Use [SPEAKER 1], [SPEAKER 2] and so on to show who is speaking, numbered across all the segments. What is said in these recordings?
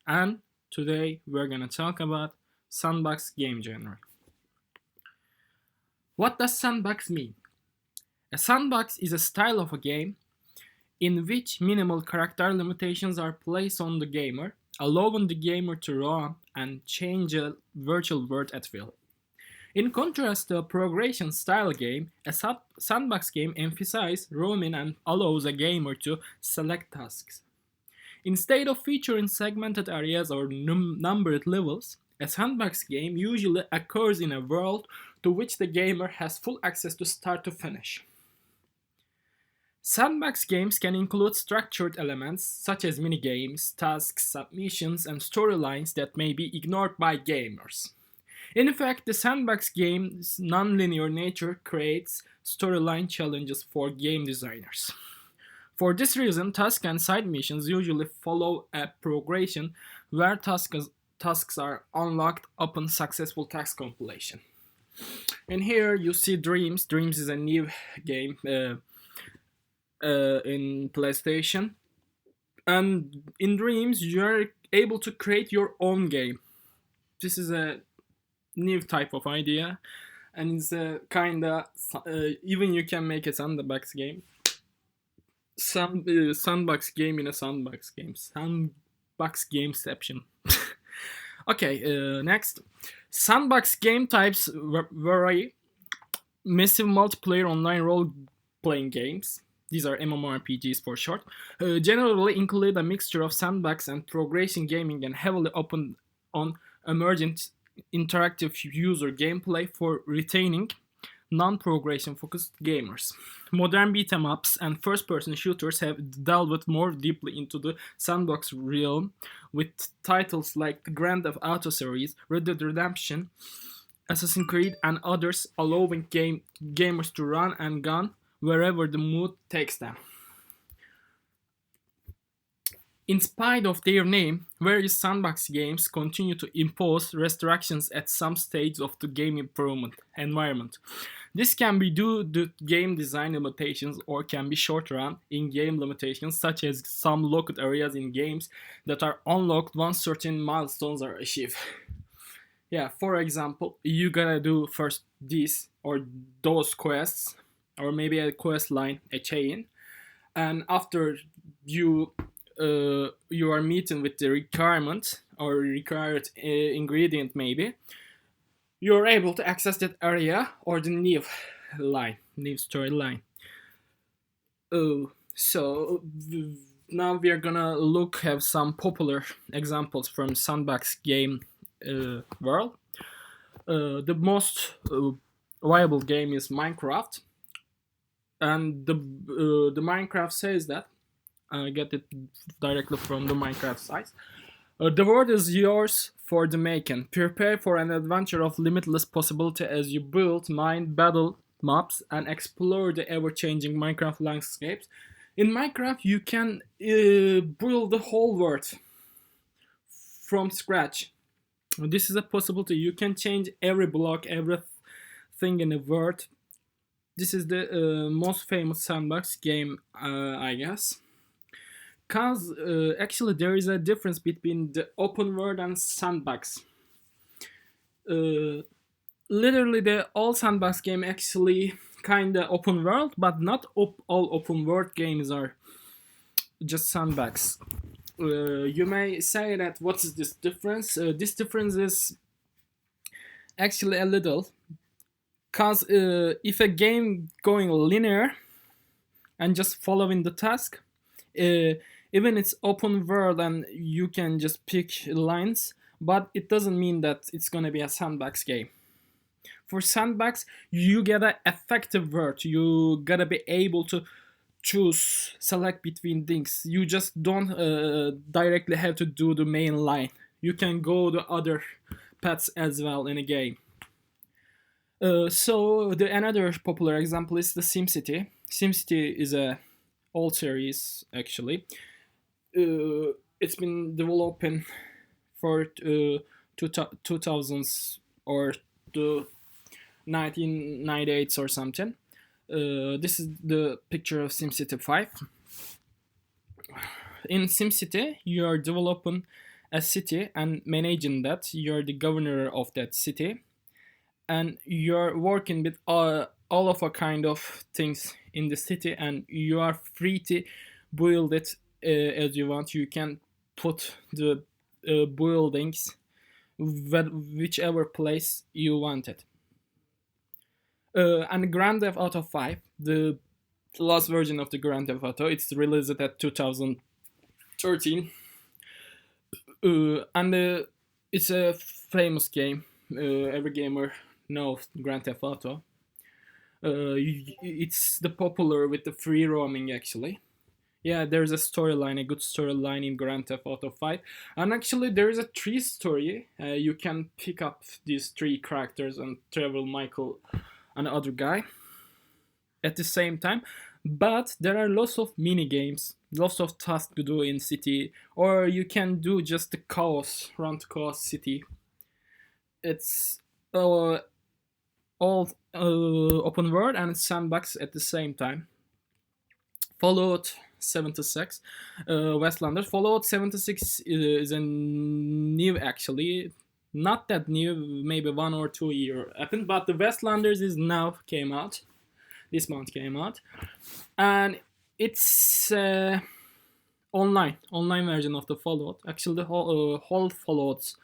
[SPEAKER 1] and today we're gonna talk about sandbox game genre. What does sandbox mean? A sandbox is a style of a game in which minimal character limitations are placed on the gamer, allowing the gamer to run and change a virtual world at will. In contrast to a progression style game, a sandbox game emphasizes roaming and allows a gamer to select tasks. Instead of featuring segmented areas or numbered levels, a sandbox game usually occurs in a world to which the gamer has full access to start to finish. Sandbox games can include structured elements such as minigames, tasks, submissions, and storylines that may be ignored by gamers. In fact, the sandbox game's non-linear nature creates storyline challenges for game designers. For this reason, tasks and side missions usually follow a progression where tasks are unlocked upon successful task completion. And here you see Dreams. Dreams is a new game in PlayStation. And in Dreams, you are able to create your own game. This is a new type of idea, and it's a kinda even you can make a sandbox game. Sandbox game in a sandbox game. Sandbox gameception. Okay, next. Sandbox game types vary. Massive multiplayer online role-playing games. These are MMORPGs for short. Generally include a mixture of sandbox and progression gaming and heavily open on emergent interactive user gameplay for retaining non-progression focused gamers. Modern beat 'em ups and first-person shooters have delved more deeply into the sandbox realm with titles like the Grand Theft Auto series, Red Dead Redemption, Assassin's Creed, and others, allowing gamers to run and gun wherever the mood takes them. In spite of their name, various sandbox games continue to impose restrictions at some stage of the game improvement environment. This can be due to game design limitations or can be short-run in-game limitations, such as some locked areas in games that are unlocked once certain milestones are achieved. Yeah, for example, you gotta do first these or those quests, or maybe a quest line, a chain, and after you you are meeting with the requirement or required ingredient, maybe you're able to access that area or the new storyline. So now we are gonna have some popular examples from sandbox game world. The most viable game is Minecraft, and the Minecraft says that I get it directly from the Minecraft site. The world is yours for the making. Prepare for an adventure of limitless possibility as you build, mine, battle mobs, and explore the ever-changing Minecraft landscapes. In Minecraft, you can build the whole world from scratch. This is a possibility. You can change every block, everything in the world. This is the most famous sandbox game, I guess. Because actually there is a difference between the open world and sandbox. Uh, Literally, the all sandbox game actually kinda open world, but not all open world games are just sandbox. You may say that what is this difference? This difference is actually a little, cause if a game going linear and just following the task, uh, even it's open world and you can just pick lines, but it doesn't mean that it's gonna be a sandbox game. For sandbox, you get an effective world. You gotta be able to choose, select between things. You just don't directly have to do the main line. You can go the other paths as well in a game. So the another popular example is the SimCity. SimCity is a old series actually. It's been developing for 2000s or the 1998s or something. This is the picture of SimCity 5. In SimCity, you are developing a city and managing that. You're the governor of that city, and you're working with all of a kind of things in the city, and you are free to build it as you want. You can put the buildings whichever place you wanted. And Grand Theft Auto 5, the last version of the Grand Theft Auto, it's released at 2013, and it's a famous game. Every gamer knows Grand Theft Auto. It's the popular with the free roaming actually. Yeah, there's a storyline, a good storyline in Grand Theft Auto 5. And actually, there is a tree story. You can pick up these three characters and travel Michael and other guy at the same time. But there are lots of mini games, lots of tasks to do in city, or you can do just the chaos, run to chaos city. It's all open world and sandbox at the same time. Fallout 76, Westlanders. Fallout 76 is a new actually, not that new, maybe 1 or 2 year happened, but the Westlanders is now came out. This month came out, and it's online version of the Fallout. Actually, the whole Fallouts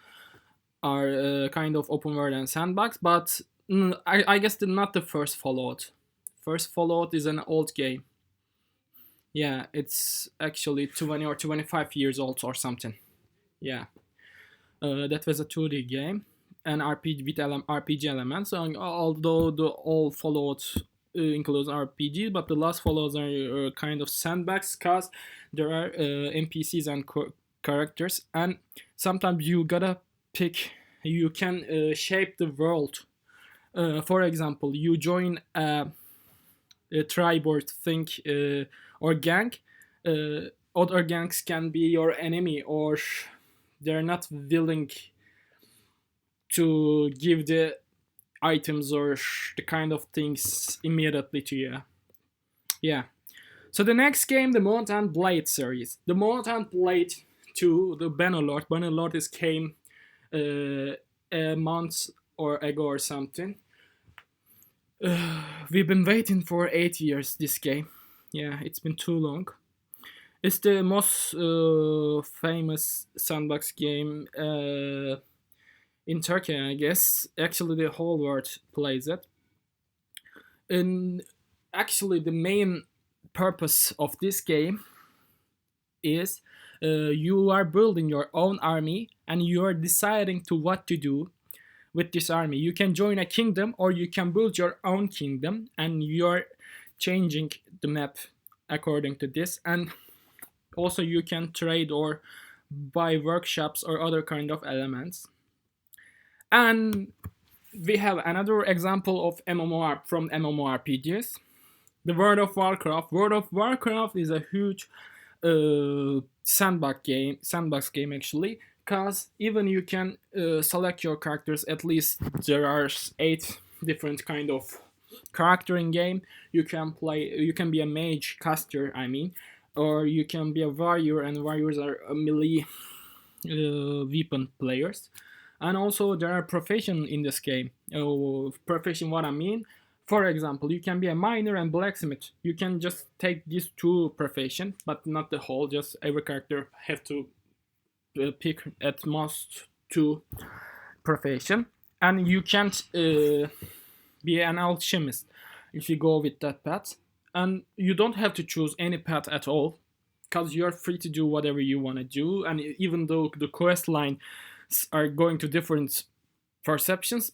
[SPEAKER 1] are kind of open world and sandbox, but I guess not the first Fallout. First Fallout is an old game. Yeah, it's actually 20 or 25 years old or something. Yeah, that was a 2D game, an RPG with RPG elements. Although the all Fallout includes RPG, but the last Fallouts are kind of sandbox because there are NPCs and characters, and sometimes you gotta pick. You can shape the world. For example, you join a tribe or thing or gang. Other gangs can be your enemy, or they're not willing to give the items or the kind of things immediately to you. Yeah. So the next game, the Mount and Blade series. The Mount and Blade 2, the Bannerlord. Bannerlord is came a month or ago or something. We've been waiting for 8 years this game. Yeah, it's been too long. It's the most famous sandbox game in Turkey, I guess. Actually, the whole world plays it. And actually, the main purpose of this game is you are building your own army and you are deciding to what to do with this army. You can join a kingdom or you can build your own kingdom, and you're changing the map according to this. And also you can trade or buy workshops or other kind of elements. And we have another example of MMOR from MMORPGs, the World of Warcraft. World of Warcraft is a huge sandbox game actually, because even you can select your characters. At least there are 8 different kind of character in game. You can be a mage caster, I mean, or you can be a warrior, and warriors are melee weapon players. And also there are profession in this game. Profession, what I mean, for example, you can be a miner and blacksmith. You can just take these 2 profession, but not the whole. Just every character have to pick at most 2 profession, and you can't be an alchemist if you go with that path. And you don't have to choose any path at all, because you're free to do whatever you want to do. And even though the quest line are going to different perceptions,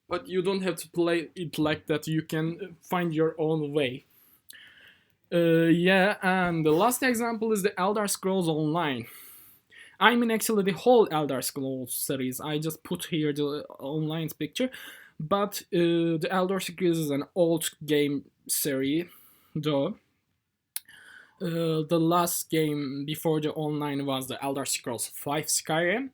[SPEAKER 1] but you don't have to play it like that. You can find your own way. Yeah, and the last example is the Elder Scrolls Online. I mean, actually, the whole Elder Scrolls series. I just put here the online picture, but the Elder Scrolls is an old game series, though. The last game before the online was the Elder Scrolls 5 Skyrim,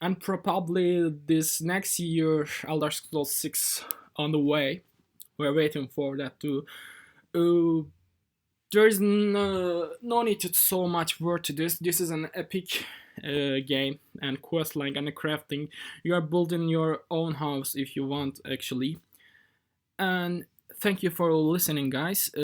[SPEAKER 1] and probably this next year Elder Scrolls 6 on the way. We're waiting for that too. There is no need to so much word to this. This is an epic game and questline and crafting. You are building your own house if you want, actually. And thank you for listening, guys.